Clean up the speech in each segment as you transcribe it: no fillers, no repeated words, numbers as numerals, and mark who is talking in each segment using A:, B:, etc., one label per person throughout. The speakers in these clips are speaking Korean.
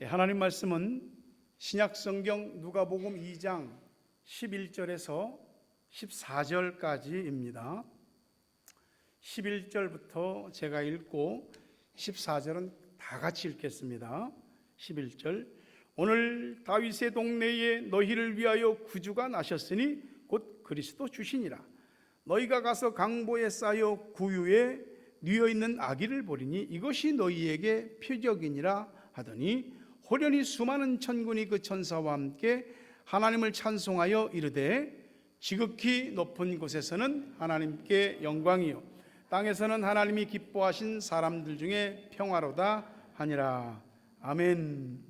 A: 하나님 말씀은 신약성경 누가복음 2장 11절에서 14절까지입니다. 11절부터 제가 읽고 14절은 다 같이 읽겠습니다. 11절, 오늘 다윗의 동네에 너희를 위하여 구주가 나셨으니 곧 그리스도 주시니라. 너희가 가서 강보에 쌓여 구유에 뉘어 있는 아기를 보리니 이것이 너희에게 표적이니라 하더니 호련히 수많은 천군이 그 천사와 함께 하나님을 찬송하여 이르되 지극히 높은 곳에서는 하나님께 영광이요 땅에서는 하나님이 기뻐하신 사람들 중에 평화로다 하니라. 아멘.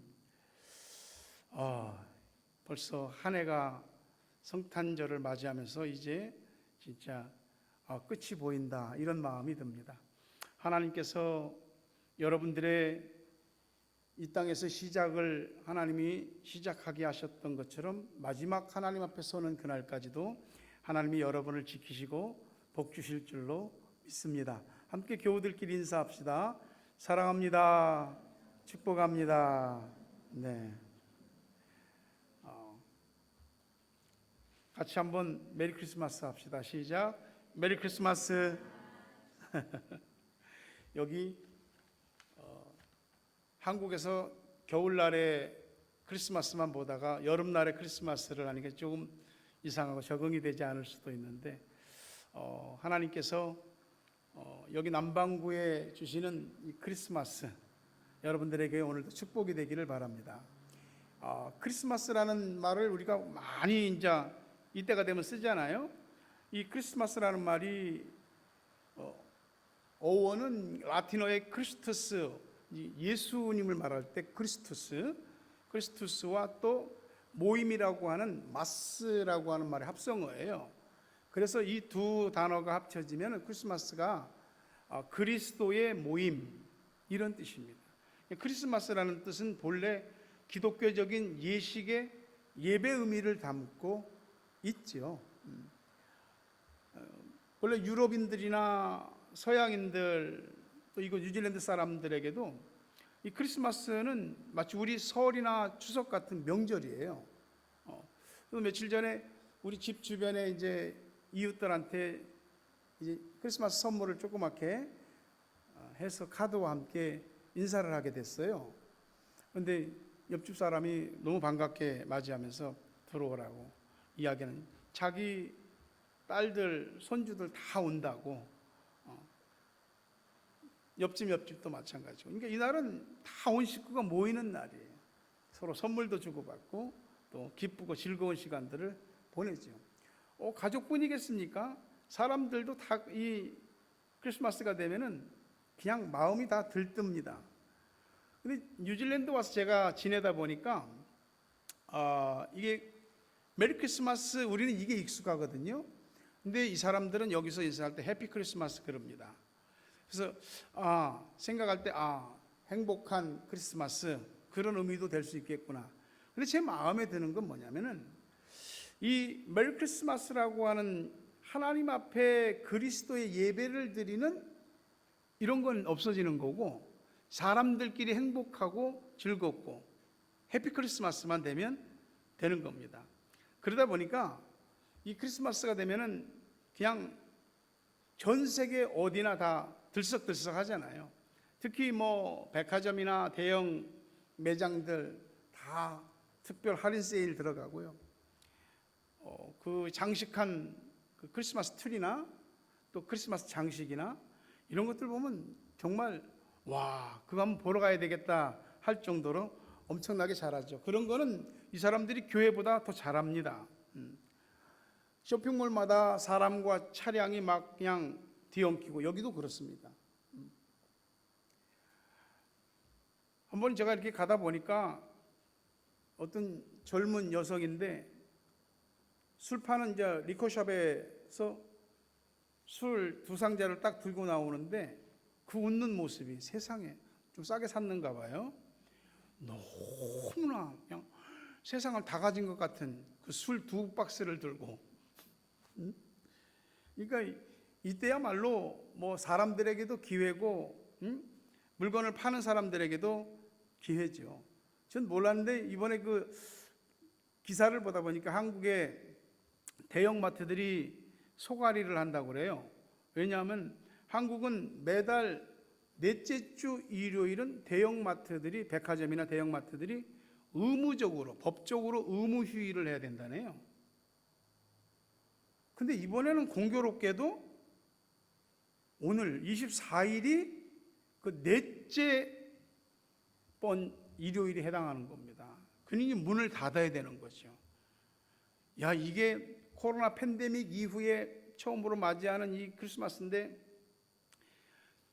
A: 벌써 한 해가 성탄절을 맞이하면서 이제 진짜 끝이 보인다, 이런 마음이 듭니다. 하나님께서 여러분들의 이 땅에서 시작을 하나님이 시작하게 하셨던 것처럼 마지막 하나님 앞에 서는 그날까지도 하나님이 여러분을 지키시고 복 주실 줄로 믿습니다. 함께 교우들끼리 인사합시다. 사랑합니다. 축복합니다. 네. 같이 한번 메리 크리스마스 합시다. 시작. 메리 크리스마스. 여기 한국에서 겨울날에 크리스마스만 보다가 여름날에 크리스마스를 하니까 조금 이상하고 적응이 되지 않을 수도 있는데 하나님께서 여기 남반구에 주시는 이 크리스마스 여러분들에게 오늘도 축복이 되기를 바랍니다. 크리스마스라는 말을 우리가 많이 이제 이때가 되면 쓰잖아요. 이 크리스마스라는 말이 어원은 라틴어의 크리스투스, 예수님을 말할 때 크리스투스와 또 모임이라고 하는 마스라고 하는 말의 합성어예요. 그래서 이 두 단어가 합쳐지면 크리스마스가 그리스도의 모임, 이런 뜻입니다. 크리스마스라는 뜻은 본래 기독교적인 예식의 예배 의미를 담고 있죠. 원래 유럽인들이나 서양인들 또 이거 뉴질랜드 사람들에게도 이 크리스마스는 마치 우리 설이나 추석 같은 명절이에요. 또 며칠 전에 우리 집 주변에 이제 이웃들한테 이제 크리스마스 선물을 조그맣게 해서 카드와 함께 인사를 하게 됐어요. 그런데 옆집 사람이 너무 반갑게 맞이하면서 들어오라고 이야기는, 자기 딸들, 손주들 다 온다고. 옆집도 마찬가지고. 그러니까 이날은 다 온 식구가 모이는 날이에요. 서로 선물도 주고받고 또 기쁘고 즐거운 시간들을 보내죠. 가족뿐이겠습니까? 사람들도 다 이 크리스마스가 되면은 그냥 마음이 다 들뜹니다. 근데 뉴질랜드 와서 제가 지내다 보니까 이게 메리 크리스마스, 우리는 이게 익숙하거든요. 근데 이 사람들은 여기서 인사할 때 해피 크리스마스 그럽니다. 그래서 생각할 때 행복한 크리스마스, 그런 의미도 될 수 있겠구나. 근데 제 마음에 드는 건 뭐냐면은 이 메리 크리스마스라고 하는 하나님 앞에 그리스도의 예배를 드리는 이런 건 없어지는 거고, 사람들끼리 행복하고 즐겁고 해피 크리스마스만 되면 되는 겁니다. 그러다 보니까 이 크리스마스가 되면은 그냥 전 세계 어디나 다 들썩들썩 하잖아요. 특히 뭐 백화점이나 대형 매장들 다 특별 할인 세일 들어가고요. 그 장식한 그 크리스마스 트리나 또 크리스마스 장식이나 이런 것들 보면 정말 그거 한번 보러 가야 되겠다 할 정도로 엄청나게 잘하죠. 그런 거는 이 사람들이 교회보다 더 잘합니다. 쇼핑몰마다 사람과 차량이 막 그냥 뒤엉키고, 여기도 그렇습니다. 한번 제가 이렇게 가다 보니까 어떤 젊은 여성인데 술 파는 이제 리커숍에서 술 두 상자를 딱 들고 나오는데 그 웃는 모습이 세상에 좀 싸게 샀는가 봐요. 너무나 그냥 세상을 다 가진 것 같은 그 술 두 박스를 들고. 그러니까 이때야말로 뭐 사람들에게도 기회고, 물건을 파는 사람들에게도 기회죠. 전 몰랐는데 이번에 그 기사를 보다 보니까 한국의 대형마트들이 소가리를 한다고 그래요. 왜냐하면 한국은 매달 넷째 주 일요일은 대형마트들이, 백화점이나 대형마트들이 의무적으로, 법적으로 의무 휴일을 해야 된다네요. 근데 이번에는 공교롭게도 오늘 24일이 그 넷째 번 일요일에 해당하는 겁니다. 그러니 문을 닫아야 되는 거죠. 야, 이게 코로나 팬데믹 이후에 처음으로 맞이하는 이 크리스마스인데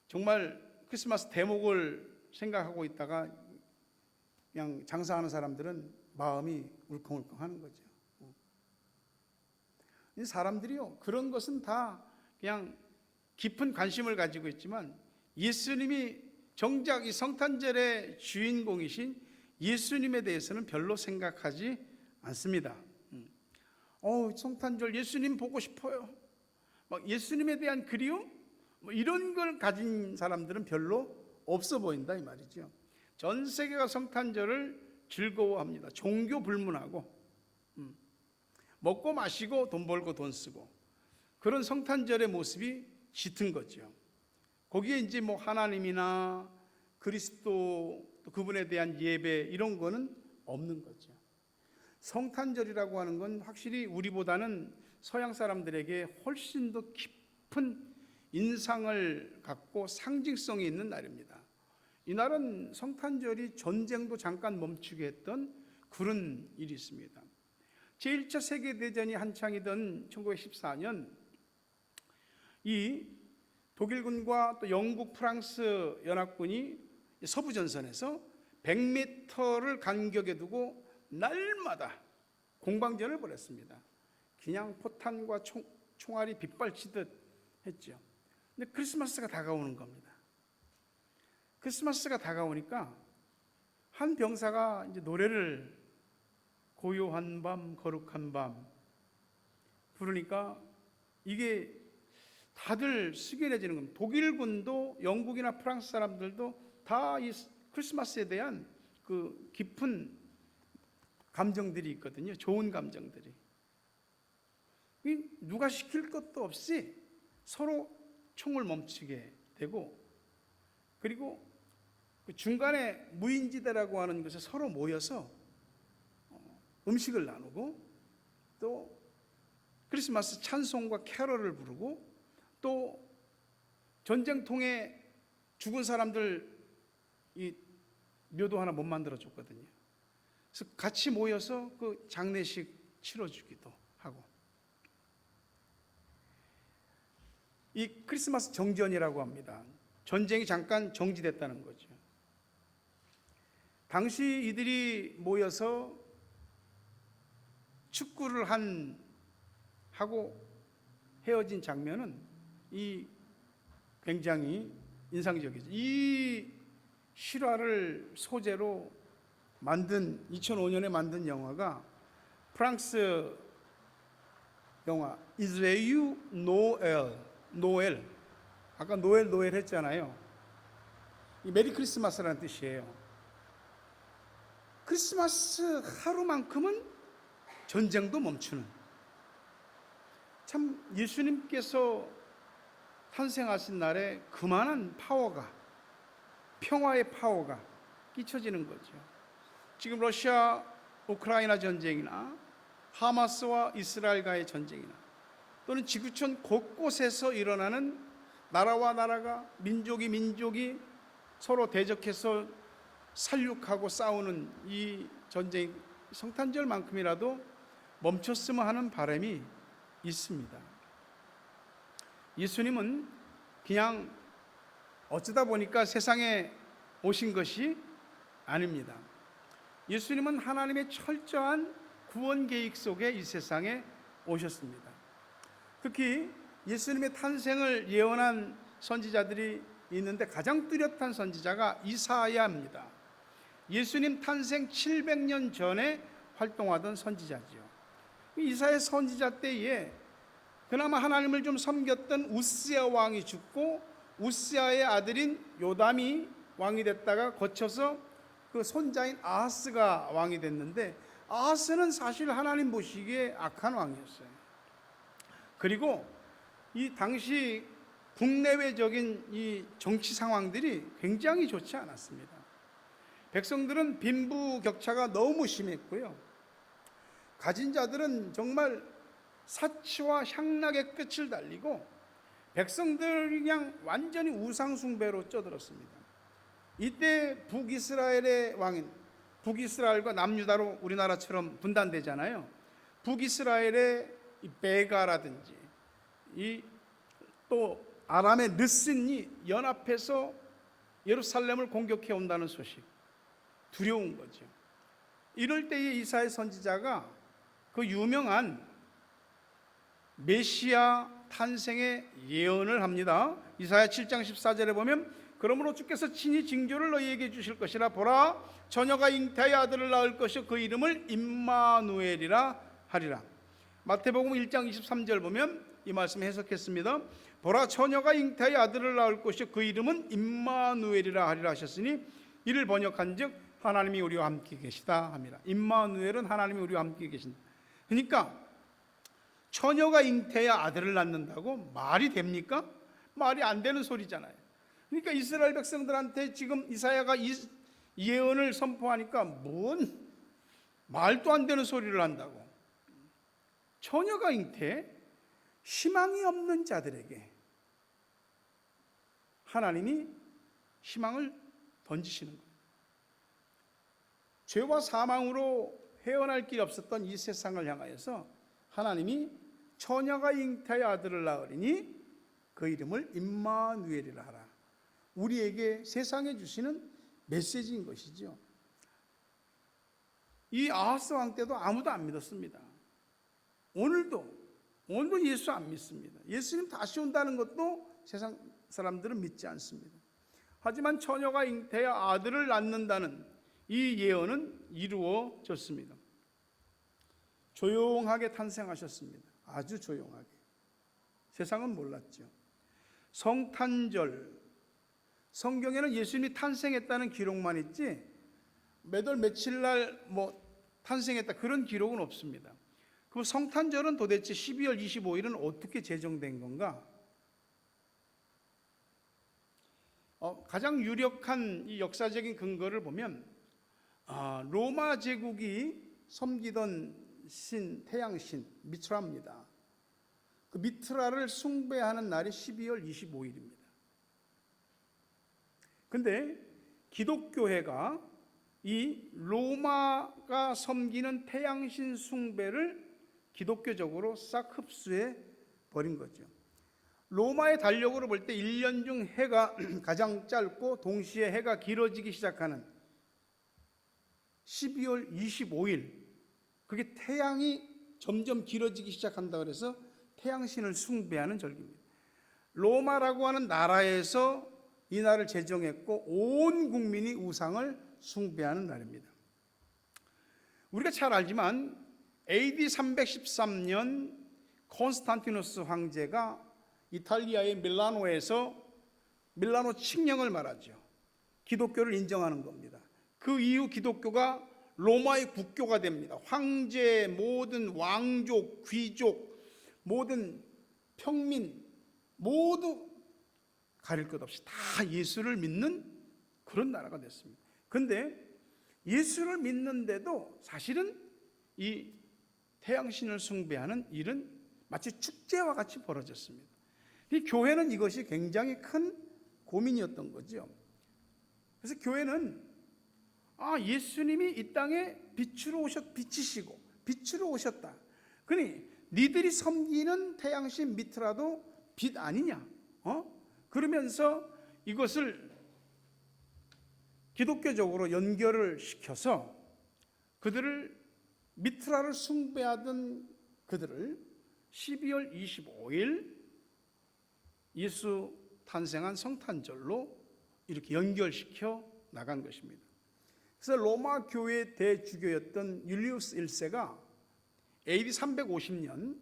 A: 정말 크리스마스 대목을 생각하고 있다가 그냥 장사하는 사람들은 마음이 울컹울컹 하는 거죠. 이 사람들이요, 그런 것은 다 그냥 깊은 관심을 가지고 있지만 예수님이 정작 이 성탄절의 주인공이신 예수님에 대해서는 별로 생각하지 않습니다. 성탄절 예수님 보고 싶어요. 막 예수님에 대한 그리움? 뭐 이런 걸 가진 사람들은 별로 없어 보인다 이 말이죠. 전 세계가 성탄절을 즐거워합니다. 종교 불문하고 먹고 마시고 돈 벌고 돈 쓰고 그런 성탄절의 모습이 짙은 거죠. 거기에 이제 뭐 하나님이나 그리스도 또 그분에 대한 예배 이런 거는 없는 거죠. 성탄절이라고 하는 건 확실히 우리보다는 서양 사람들에게 훨씬 더 깊은 인상을 갖고 상징성이 있는 날입니다. 이날은 성탄절이 전쟁도 잠깐 멈추게 했던 그런 일이 있습니다. 제1차 세계대전이 한창이던 1914년 이 독일군과 또 영국, 프랑스 연합군이 서부전선에서 100m를 간격에 두고 날마다 공방전을 벌였습니다. 그냥 포탄과 총알이 빗발치듯 했죠. 근데 크리스마스가 다가오는 겁니다. 크리스마스가 다가오니까 한 병사가 이제 노래를 고요한 밤, 거룩한 밤 부르니까 이게 다들 숙연해지는 겁니다. 독일군도 영국이나 프랑스 사람들도 다 이 크리스마스에 대한 그 깊은 감정들이 있거든요. 좋은 감정들이. 누가 시킬 것도 없이 서로 총을 멈추게 되고, 그리고 그 중간에 무인지대라고 하는 곳에 서로 모여서 음식을 나누고 또 크리스마스 찬송과 캐럴을 부르고 또 전쟁통에 죽은 사람들 이 묘도 하나 못 만들어 줬거든요. 그래서 같이 모여서 그 장례식 치러주기도 하고, 이 크리스마스 정전이라고 합니다. 전쟁이 잠깐 정지됐다는 거죠. 당시 이들이 모여서 축구를 하고 헤어진 장면은 이 굉장히 인상적이죠. 이 실화를 소재로 만든 2005년에 만든 영화가 프랑스 영화 이즈레유 노엘. 아까 노엘 했잖아요. 이 메리 크리스마스라는 뜻이에요. 크리스마스 하루만큼은 전쟁도 멈추는, 참 예수님께서 탄생하신 날에 그만한 파워가, 평화의 파워가 끼쳐지는 거죠. 지금 러시아 우크라이나 전쟁이나 하마스와 이스라엘과의 전쟁이나 또는 지구촌 곳곳에서 일어나는 나라와 나라가, 민족이 서로 대적해서 살육하고 싸우는 이 전쟁, 성탄절만큼이라도 멈췄으면 하는 바람이 있습니다. 예수님은 그냥 어쩌다 보니까 세상에 오신 것이 아닙니다. 예수님은 하나님의 철저한 구원 계획 속에 이 세상에 오셨습니다. 특히 예수님의 탄생을 예언한 선지자들이 있는데 가장 뚜렷한 선지자가 이사야입니다. 예수님 탄생 700년 전에 활동하던 선지자지요. 이사야 선지자 때에 그나마 하나님을 좀 섬겼던 우스야 왕이 죽고 우스야의 아들인 요담이 왕이 됐다가 거쳐서 그 손자인 아하스가 왕이 됐는데, 아하스는 사실 하나님 보시기에 악한 왕이었어요. 그리고 이 당시 국내외적인 이 정치 상황들이 굉장히 좋지 않았습니다. 백성들은 빈부격차가 너무 심했고요. 가진 자들은 정말 사치와 향락의 끝을 달리고 백성들이 그냥 완전히 우상숭배로 쩌들었습니다. 이때 북이스라엘의 왕인, 북이스라엘과 남유다로 우리나라처럼 분단되잖아요. 북이스라엘의 이 베가라든지 이 또 아람의 르신이 연합해서 예루살렘을 공격해 온다는 소식, 두려운 거죠. 이럴 때에 이사야 선지자가 그 유명한 메시아 탄생의 예언을 합니다. 이사야 7장 14절에 보면, 그러므로 주께서 친히 징조를 너희에게 주실 것이라. 보라, 처녀가 잉태하여 아들을 낳을 것이요 그 이름을 임마누엘이라 하리라. 마태복음 1장 23절 보면 이 말씀 해석했습니다. 보라, 처녀가 잉태하여 아들을 낳을 것이요 그 이름은 임마누엘이라 하리라 하셨으니, 이를 번역한즉 하나님이 우리와 함께 계시다 합니다. 임마누엘은 하나님이 우리와 함께 계신다. 그러니까 처녀가 잉태해야 아들을 낳는다고 말이 됩니까? 말이 안 되는 소리잖아요. 그러니까 이스라엘 백성들한테 지금 이사야가 이 예언을 선포하니까 뭔 말도 안 되는 소리를 한다고. 처녀가 잉태, 희망이 없는 자들에게 하나님이 희망을 던지시는 거예요. 죄와 사망으로 헤어날 길이 없었던 이 세상을 향하여서 하나님이 처녀가 잉태하여 아들을 낳으리니 그 이름을 임마누엘이라 하라. 우리에게 세상에 주시는 메시지인 것이죠. 이 아하스 왕 때도 아무도 안 믿었습니다. 오늘도 예수 안 믿습니다. 예수님 다시 온다는 것도 세상 사람들은 믿지 않습니다. 하지만 처녀가 잉태하여 아들을 낳는다는 이 예언은 이루어졌습니다. 조용하게 탄생하셨습니다. 아주 조용하게. 세상은 몰랐죠. 성탄절, 성경에는 예수님이 탄생했다는 기록만 있지 몇 월 며칠 날 탄생했다 그런 기록은 없습니다. 그럼 성탄절은 도대체 12월 25일은 어떻게 제정된 건가? 가장 유력한 이 역사적인 근거를 보면 로마 제국이 섬기던 신, 태양신 미트라입니다. 그 미트라를 숭배하는 날이 12월 25일입니다. 근데 기독교회가 이 로마가 섬기는 태양신 숭배를 기독교적으로 싹 흡수해 버린 거죠. 로마의 달력으로 볼 때 1년 중 해가 가장 짧고 동시에 해가 길어지기 시작하는 12월 25일, 그게 태양이 점점 길어지기 시작한다 그래서 태양신을 숭배하는 절기입니다. 로마라고 하는 나라에서 이 날을 제정했고 온 국민이 우상을 숭배하는 날입니다. 우리가 잘 알지만 AD 313년 콘스탄티누스 황제가 이탈리아의 밀라노에서 밀라노 칙령을 말하죠. 기독교를 인정하는 겁니다. 그 이후 기독교가 로마의 국교가 됩니다. 황제, 모든 왕족, 귀족, 모든 평민 모두 가릴 것 없이 다 예수를 믿는 그런 나라가 됐습니다. 그런데 예수를 믿는데도 사실은 이 태양신을 숭배하는 일은 마치 축제와 같이 벌어졌습니다. 이 교회는 이것이 굉장히 큰 고민이었던 거죠. 그래서 교회는 예수님이 이 땅에 빛이시고 빛으로 오셨다. 그러니 니들이 섬기는 태양신 미트라도 빛 아니냐? 그러면서 이것을 기독교적으로 연결을 시켜서 그들을 미트라를 숭배하던 그들을 12월 25일 예수 탄생한 성탄절로 이렇게 연결시켜 나간 것입니다. 그래서 로마 교회의 대주교였던 율리우스 1세가 AD 350년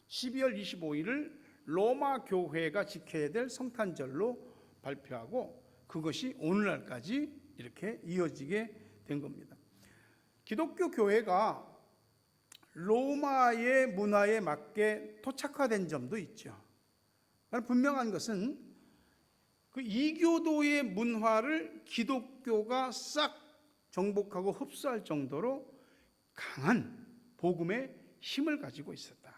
A: 12월 25일을 로마 교회가 지켜야 될 성탄절로 발표하고 그것이 오늘날까지 이렇게 이어지게 된 겁니다. 기독교 교회가 로마의 문화에 맞게 토착화된 점도 있죠. 분명한 것은 그 이교도의 문화를 기독교가 싹 정복하고 흡수할 정도로 강한 복음의 힘을 가지고 있었다.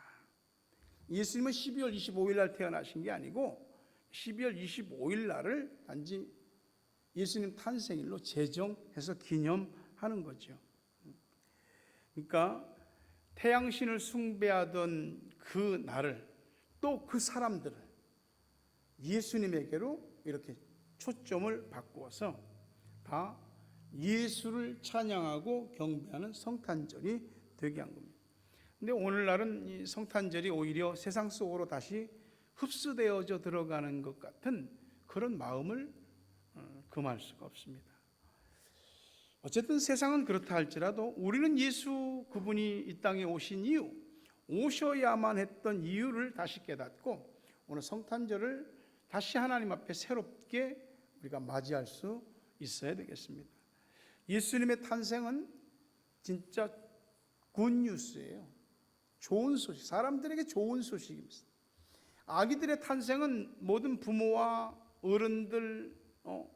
A: 예수님은 12월 25일 날 태어나신 게 아니고 12월 25일 날을 단지 예수님 탄생일로 제정해서 기념하는 거죠. 그러니까 태양신을 숭배하던 그 날을 또 그 사람들을 예수님에게로 이렇게 초점을 바꾸어서 다 예수를 찬양하고 경배하는 성탄절이 되게 한 겁니다. 근데 오늘날은 이 성탄절이 오히려 세상 속으로 다시 흡수되어져 들어가는 것 같은 그런 마음을 금할 수가 없습니다. 어쨌든 세상은 그렇다 할지라도 우리는 예수 그분이 이 땅에 오신 이유, 오셔야만 했던 이유를 다시 깨닫고 오늘 성탄절을 다시 하나님 앞에 새롭게 우리가 맞이할 수 있어야 되겠습니다. 예수님의 탄생은 진짜 굿뉴스예요. 좋은 소식, 사람들에게 좋은 소식입니다. 아기들의 탄생은 모든 부모와 어른들,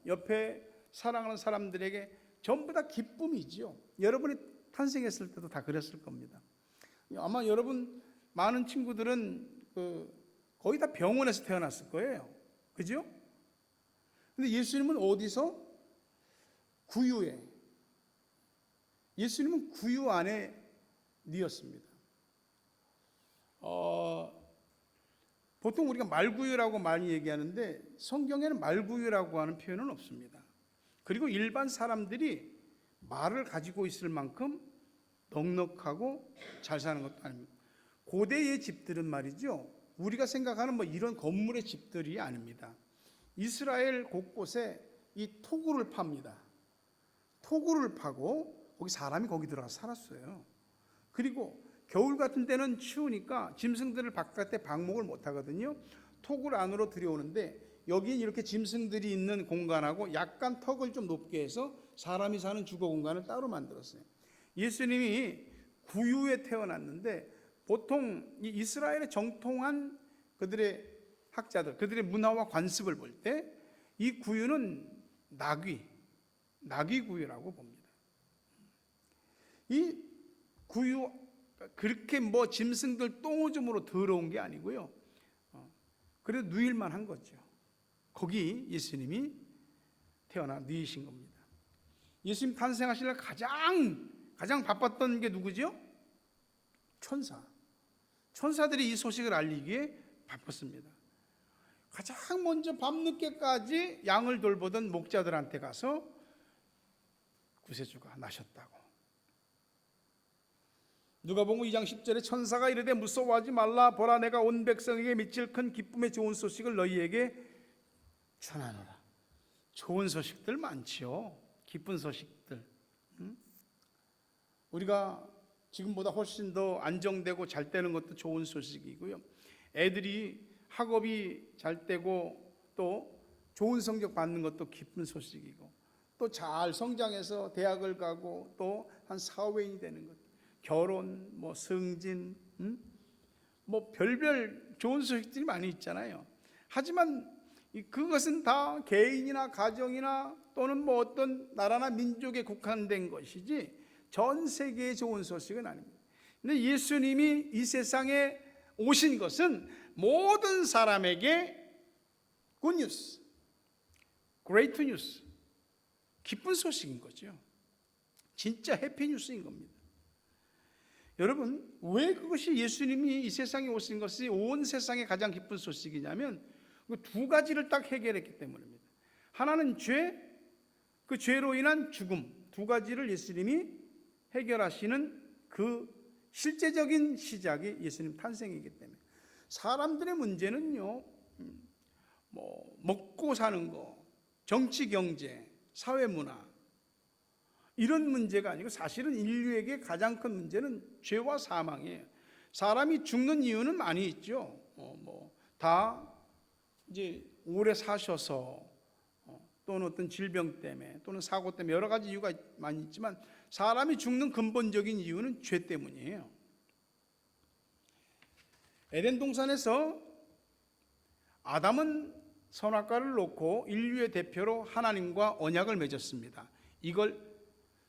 A: 옆에 사랑하는 사람들에게 전부 다 기쁨이지요. 여러분이 탄생했을 때도 다 그랬을 겁니다. 아마 여러분 많은 친구들은 거의 다 병원에서 태어났을 거예요. 그죠? 근데 예수님은 어디서? 구유에. 예수님은 구유 안에 뉘었습니다. 보통 우리가 말구유라고 많이 얘기하는데 성경에는 말구유라고 하는 표현은 없습니다. 그리고 일반 사람들이 말을 가지고 있을 만큼 넉넉하고 잘 사는 것도 아닙니다. 고대의 집들은 말이죠, 우리가 생각하는 이런 건물의 집들이 아닙니다. 이스라엘 곳곳에 이 토구를 팝니다. 토구를 파고 거기 사람이 거기 들어가서 살았어요. 그리고 겨울 같은 때는 추우니까 짐승들을 바깥에 방목을 못 하거든요. 토굴 안으로 들여오는데 여기에 이렇게 짐승들이 있는 공간하고 약간 턱을 좀 높게 해서 사람이 사는 주거 공간을 따로 만들었어요. 예수님이 구유에 태어났는데 보통 이 이스라엘의 정통한 그들의 학자들, 그들의 문화와 관습을 볼 때 이 구유는 나귀 구유라고 봅니다. 이 구유 그렇게 짐승들 똥오줌으로 더러운 게 아니고요. 그래도 누일만 한 거죠. 거기 예수님이 태어나 누이신 겁니다. 예수님 탄생하실 날 가장 바빴던 게 누구죠? 천사들이 이 소식을 알리기에 바빴습니다. 가장 먼저 밤늦게까지 양을 돌보던 목자들한테 가서 구세주가 나셨다고. 누가복음 2장 10절에 천사가 이르되 무서워하지 말라, 보라 내가 온 백성에게 미칠 큰 기쁨의 좋은 소식을 너희에게 전하노라. 좋은 소식들 많지요. 기쁜 소식들. 우리가 지금보다 훨씬 더 안정되고 잘 되는 것도 좋은 소식이고요. 애들이 학업이 잘 되고 또 좋은 성적 받는 것도 기쁜 소식이고, 또 잘 성장해서 대학을 가고 또 한 사회인이 되는 것, 결혼, 승진, 별별 좋은 소식들이 많이 있잖아요. 하지만 그것은 다 개인이나 가정이나 또는 어떤 나라나 민족에 국한된 것이지 전 세계의 좋은 소식은 아닙니다. 근데 예수님이 이 세상에 오신 것은 모든 사람에게 굿뉴스, 그레이트 뉴스, 기쁜 소식인 거죠. 진짜 해피뉴스인 겁니다. 여러분, 왜 그것이 예수님이 이 세상에 오신 것이 온 세상의 가장 기쁜 소식이냐면 그 두 가지를 딱 해결했기 때문입니다. 하나는 죄, 그 죄로 인한 죽음, 두 가지를 예수님이 해결하시는 그 실제적인 시작이 예수님 탄생이기 때문에 사람들의 문제는요, 먹고 사는 거, 정치, 경제, 사회, 문화 이런 문제가 아니고 사실은 인류에게 가장 큰 문제는 죄와 사망이에요. 사람이 죽는 이유는 많이 있죠. 다 이제 오래 사셔서 또는 어떤 질병 때문에 또는 사고 때문에 여러 가지 이유가 많이 있지만 사람이 죽는 근본적인 이유는 죄 때문이에요. 에덴 동산에서 아담은 선악과를 놓고 인류의 대표로 하나님과 언약을 맺었습니다. 이걸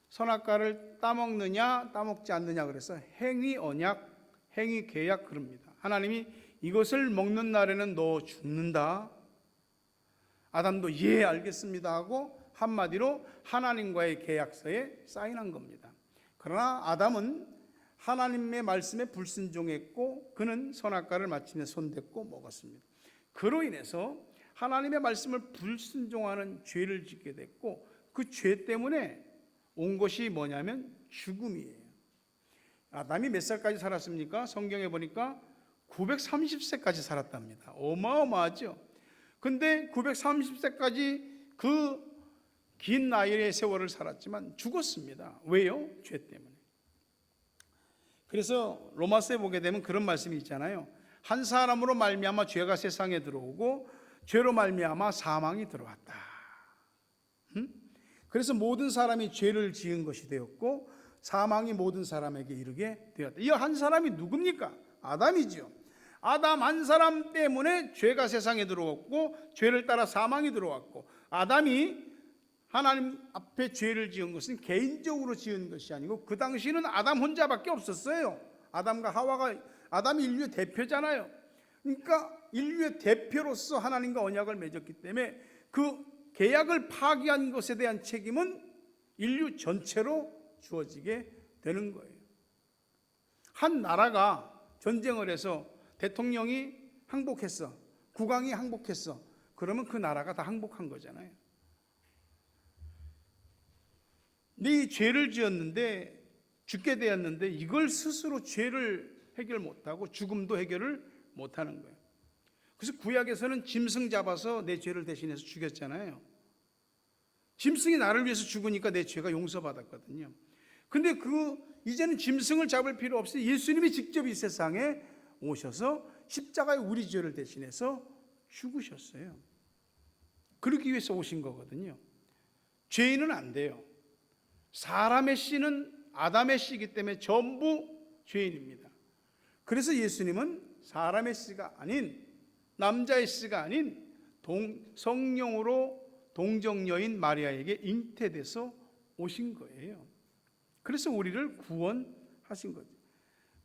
A: 선악과를 따먹느냐 따먹지 않느냐 그래서 행위 언약, 행위 계약 그럽니다. 하나님이 이것을 먹는 날에는 너 죽는다. 아담도 예 알겠습니다 하고 한마디로 하나님과의 계약서에 사인한 겁니다. 그러나 아담은 하나님의 말씀에 불순종했고 그는 선악과를 마침내 손댔고 먹었습니다. 그로 인해서 하나님의 말씀을 불순종하는 죄를 짓게 됐고 그 죄 때문에 온 것이 뭐냐면 죽음이에요. 아담이 몇 살까지 살았습니까? 성경에 보니까 930세까지 살았답니다. 어마어마하죠. 근데 930세까지 그 긴 나이의 세월을 살았지만 죽었습니다. 왜요? 죄 때문에. 그래서 로마서에 보게 되면 그런 말씀이 있잖아요. 한 사람으로 말미암아 죄가 세상에 들어오고 죄로 말미암아 사망이 들어왔다. 그래서 모든 사람이 죄를 지은 것이 되었고 사망이 모든 사람에게 이르게 되었다. 이 한 사람이 누굽니까? 아담이지요. 아담 한 사람 때문에 죄가 세상에 들어왔고 죄를 따라 사망이 들어왔고 아담이 하나님 앞에 죄를 지은 것은 개인적으로 지은 것이 아니고 그 당시는 아담 혼자밖에 없었어요. 아담과 하와가 아담이 인류의 대표잖아요. 그러니까 인류의 대표로서 하나님과 언약을 맺었기 때문에 그 계약을 파기한 것에 대한 책임은 인류 전체로 주어지게 되는 거예요. 한 나라가 전쟁을 해서 대통령이 항복했어, 국왕이 항복했어, 그러면 그 나라가 다 항복한 거잖아요. 네 죄를 지었는데 죽게 되었는데 이걸 스스로 죄를 해결 못하고 죽음도 해결을 못하는 거예요. 그래서 구약에서는 짐승 잡아서 내 죄를 대신해서 죽였잖아요. 짐승이 나를 위해서 죽으니까 내 죄가 용서받았거든요. 근데 이제는 짐승을 잡을 필요 없이 예수님이 직접 이 세상에 오셔서 십자가에 우리 죄를 대신해서 죽으셨어요. 그러기 위해서 오신 거거든요. 죄인은 안 돼요. 사람의 씨는 아담의 씨이기 때문에 전부 죄인입니다. 그래서 예수님은 사람의 씨가 아닌 남자의 씨가 아닌 성령으로 동정녀인 마리아에게 잉태돼서 오신 거예요. 그래서 우리를 구원하신 거죠.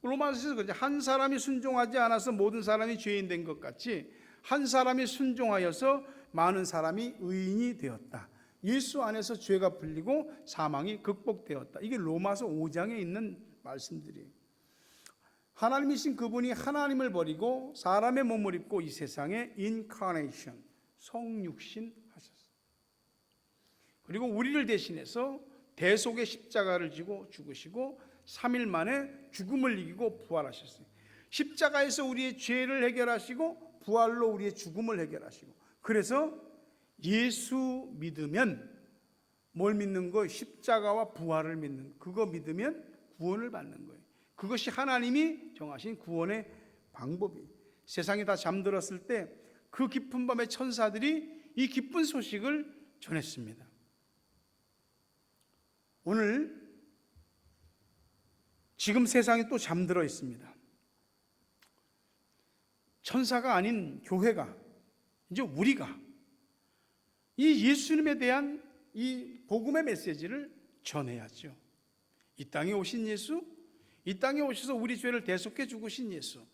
A: 로마서에서 그러죠. 한 사람이 순종하지 않아서 모든 사람이 죄인 된 것 같이 한 사람이 순종하여서 많은 사람이 의인이 되었다. 예수 안에서 죄가 풀리고 사망이 극복되었다. 이게 로마서 5장에 있는 말씀들이에요. 하나님이신 그분이 하나님을 버리고 사람의 몸을 입고 이 세상에 인카네이션, 성육신 하셨어요. 그리고 우리를 대신해서 대속의 십자가를 지고 죽으시고 3일 만에 죽음을 이기고 부활하셨어요. 십자가에서 우리의 죄를 해결하시고 부활로 우리의 죽음을 해결하시고 그래서 예수 믿으면 뭘 믿는 거? 십자가와 부활을 믿는 그거 믿으면 구원을 받는 거예요. 그것이 하나님이 정하신 구원의 방법이에요. 세상이 다 잠들었을 때 그 깊은 밤에 천사들이 이 기쁜 소식을 전했습니다. 오늘 지금 세상이 또 잠들어 있습니다. 천사가 아닌 교회가 이제 우리가 이 예수님에 대한 이 복음의 메시지를 전해야죠. 이 땅에 오신 예수, 이 땅에 오셔서 우리 죄를 대속해 죽으신 예수,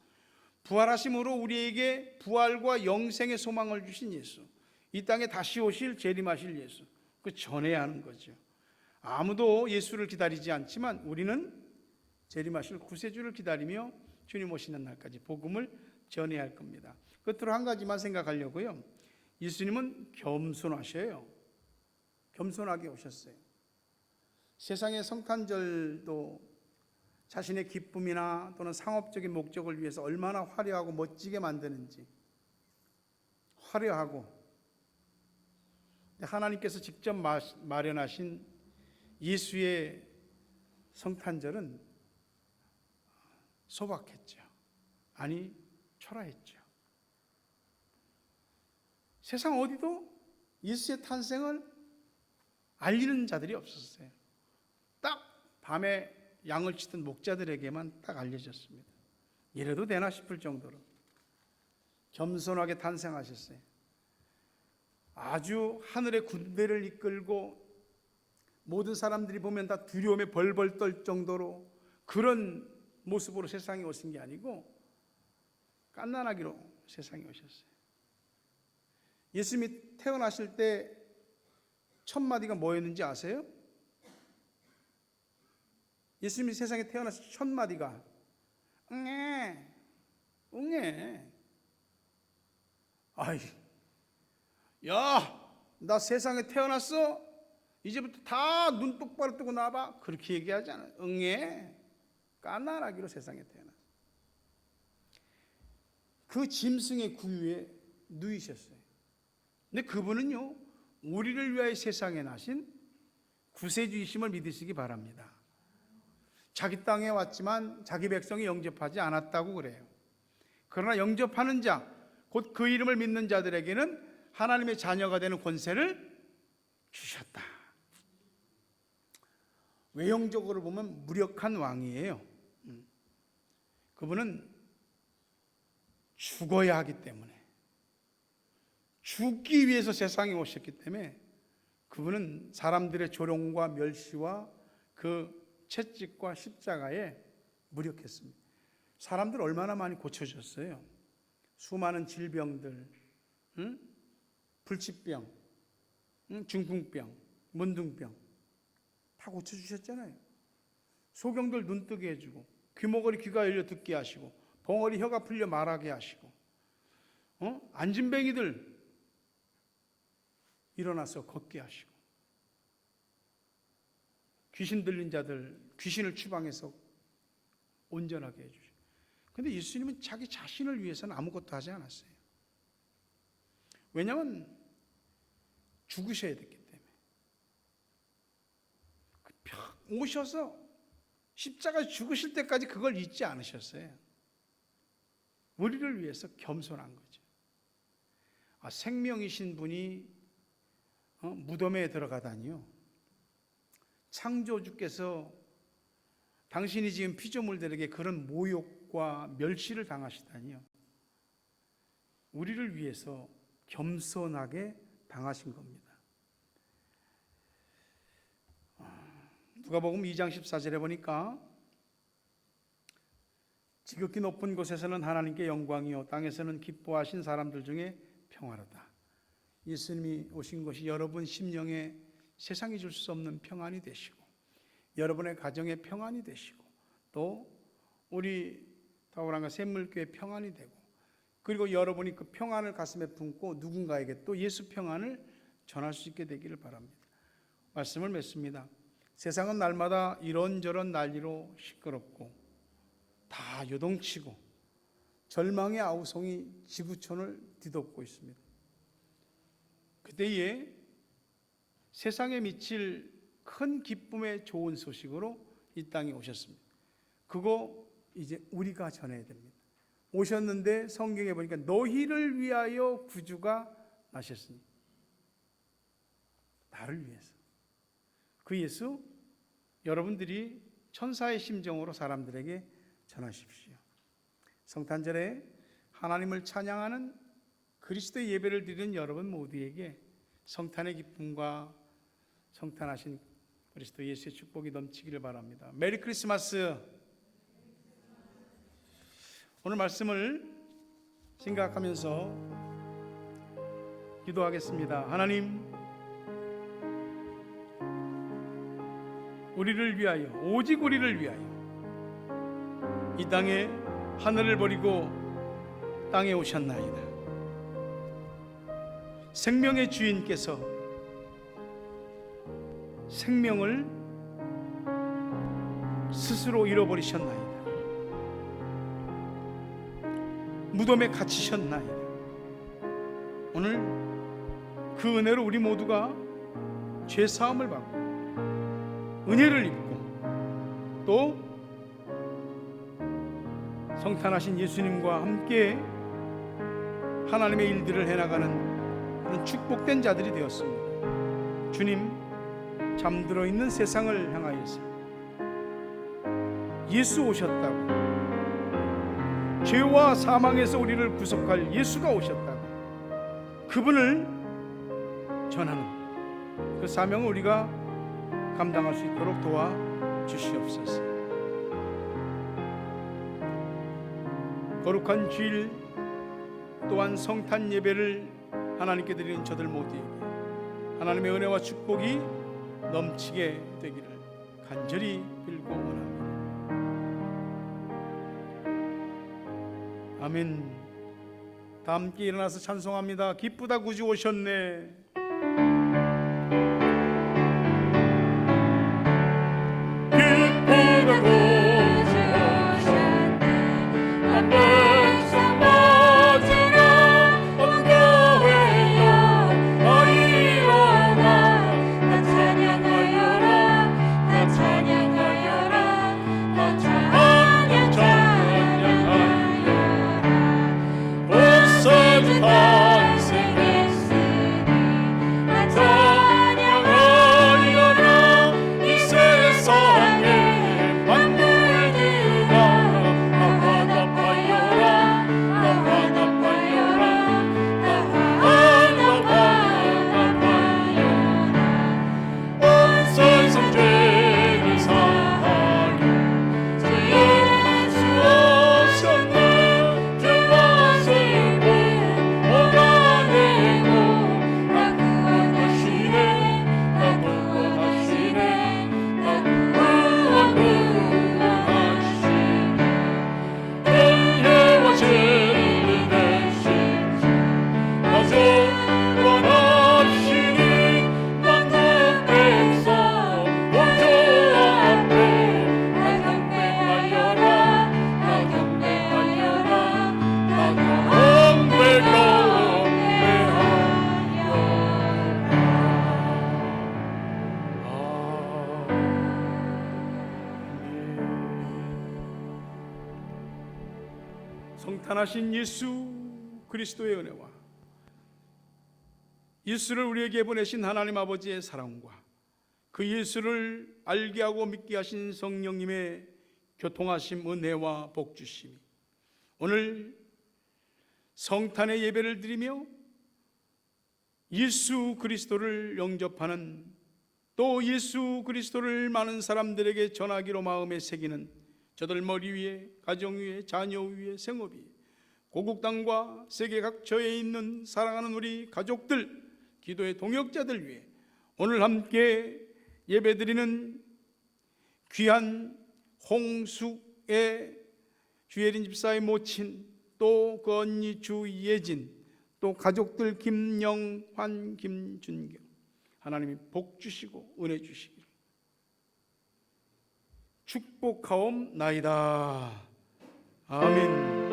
A: 부활하심으로 우리에게 부활과 영생의 소망을 주신 예수, 이 땅에 다시 오실 재림하실 예수, 그 전해야 하는 거죠. 아무도 예수를 기다리지 않지만 우리는 재림하실 구세주를 기다리며 주님 오시는 날까지 복음을 전해야 할 겁니다. 끝으로 한 가지만 생각하려고요. 예수님은 겸손하셔요. 겸손하게 오셨어요. 세상의 성탄절도 자신의 기쁨이나 또는 상업적인 목적을 위해서 얼마나 화려하고 멋지게 만드는지, 화려하고 하나님께서 직접 마련하신 예수의 성탄절은 소박했죠. 아니 초라했죠. 세상 어디도 예수의 탄생을 알리는 자들이 없었어요. 딱 밤에 양을 치던 목자들에게만 딱 알려졌습니다. 이래도 되나 싶을 정도로 겸손하게 탄생하셨어요. 아주 하늘의 군대를 이끌고 모든 사람들이 보면 다 두려움에 벌벌 떨 정도로 그런 모습으로 세상에 오신 게 아니고 갓난아기로 세상에 오셨어요. 예수님이 태어나실 때 첫 마디가 뭐였는지 아세요? 예수님이 세상에 태어나실 첫 마디가 응애, 응애. 아이, 야, 나 세상에 태어났어? 이제부터 다 눈 똑바로 뜨고 나와봐. 그렇게 얘기하지 않아요. 응애, 갓난아기로 세상에 태어났어. 그 짐승의 구유에 누이셨어요. 근데 그분은요, 우리를 위하여 세상에 나신 구세주이심을 믿으시기 바랍니다. 자기 땅에 왔지만 자기 백성이 영접하지 않았다고 그래요. 그러나 영접하는 자, 곧 그 이름을 믿는 자들에게는 하나님의 자녀가 되는 권세를 주셨다. 외형적으로 보면 무력한 왕이에요. 그분은 죽어야 하기 때문에, 죽기 위해서 세상에 오셨기 때문에 그분은 사람들의 조롱과 멸시와 그 채찍과 십자가에 무력했습니다. 사람들 얼마나 많이 고쳐줬어요. 수많은 질병들, 불치병, 중풍병, 문둥병 다 고쳐주셨잖아요. 소경들 눈 뜨게 해주고, 귀머거리 귀가 열려 듣게 하시고, 벙어리 혀가 풀려 말하게 하시고, 안진뱅이들 일어나서 걷게 하시고, 귀신 들린 자들 귀신을 추방해서 온전하게 해주시고. 그런데 예수님은 자기 자신을 위해서는 아무것도 하지 않았어요. 왜냐하면 죽으셔야 됐기 때문에. 오셔서 십자가에 죽으실 때까지 그걸 잊지 않으셨어요. 우리를 위해서 겸손한 거죠. 생명이신 분이 무덤에 들어가다니요. 창조주께서 당신이 지은 피조물들에게 그런 모욕과 멸시를 당하시다니요. 우리를 위해서 겸손하게 당하신 겁니다. 누가복음 2장 14절에 보니까 지극히 높은 곳에서는 하나님께 영광이요 땅에서는 기뻐하신 사람들 중에 평화로다. 예수님이 오신 것이 여러분 심령에 세상이 줄 수 없는 평안이 되시고, 여러분의 가정의 평안이 되시고, 또 우리 다우랑과 샘물교회 평안이 되고, 그리고 여러분이 그 평안을 가슴에 품고 누군가에게 또 예수 평안을 전할 수 있게 되기를 바랍니다. 말씀을 맺습니다. 세상은 날마다 이런저런 난리로 시끄럽고 다 요동치고 절망의 아우성이 지구촌을 뒤덮고 있습니다. 그때에 세상에 미칠 큰 기쁨의 좋은 소식으로 이 땅에 오셨습니다. 그거 이제 우리가 전해야 됩니다. 오셨는데 성경에 보니까 너희를 위하여 구주가 나셨으니, 나를 위해서. 그 예수 여러분들이 천사의 심정으로 사람들에게 전하십시오. 성탄절에 하나님을 찬양하는 그리스도의 예배를 드리는 여러분 모두에게 성탄의 기쁨과 성탄하신 그리스도 예수의 축복이 넘치기를 바랍니다. 메리 크리스마스. 오늘 말씀을 생각하면서 기도하겠습니다. 하나님, 우리를 위하여, 오직 우리를 위하여 이 땅에 하늘을 버리고 땅에 오셨나이다. 생명의 주인께서 생명을 스스로 잃어버리셨나이다. 무덤에 갇히셨나이다. 오늘 그 은혜로 우리 모두가 죄사함을 받고 은혜를 입고 또 성탄하신 예수님과 함께 하나님의 일들을 해나가는 그런 축복된 자들이 되었습니다. 주님, 잠들어 있는 세상을 향하여서 예수 오셨다고, 죄와 사망에서 우리를 구속할 예수가 오셨다고, 그분을 전하는 그 사명을 우리가 감당할 수 있도록 도와주시옵소서. 거룩한 주일 또한 성탄 예배를 하나님께 드리는 저들 모두에게 하나님의 은혜와 축복이 넘치게 되기를 간절히 빌고 원합니다. 아멘. 다 함께 일어나서 찬송합니다. 기쁘다 구주 오셨네.
B: 기쁘다 구주 오셨네. 한 백성 맞으라 온 교회여 다 일어나 다 찬양하여라 다 찬양하여라 다 찬양하여라 본세주 탄생했으니 다 찬양하여라 이 세상에 만물들아 다 화답하여라 다 화답하여라 다 화답하여라 온 세상 죄를 사하여 주 예수 오셨네. 죄와 슬픔 오가내고 다 구원하시네 다 구원하시네 다 구원하시네 은혜와 진리 되신 주 다시 구원하시니 만국 백성 원조 앞에 다 경배하여라 다 경배하여라 다
A: 성탄하신 예수 그리스도의 은혜와 예수를 우리에게 보내신 하나님 아버지의 사랑과 그 예수를 알게 하고 믿게 하신 성령님의 교통하심, 은혜와 복주심이 오늘 성탄의 예배를 드리며 예수 그리스도를 영접하는, 또 예수 그리스도를 많은 사람들에게 전하기로 마음에 새기는 저들 머리 위에, 가정 위에, 자녀 위에, 생업 위에, 고국 땅과 세계 각처에 있는 사랑하는 우리 가족들, 기도의 동역자들 위해 오늘 함께 예배드리는 귀한 홍숙의 주예린 집사의 모친, 또 그 언니 주예진, 또 가족들 김영환, 김준경, 하나님이 복 주시고 은혜 주시기를 축복하옵나이다. 아멘.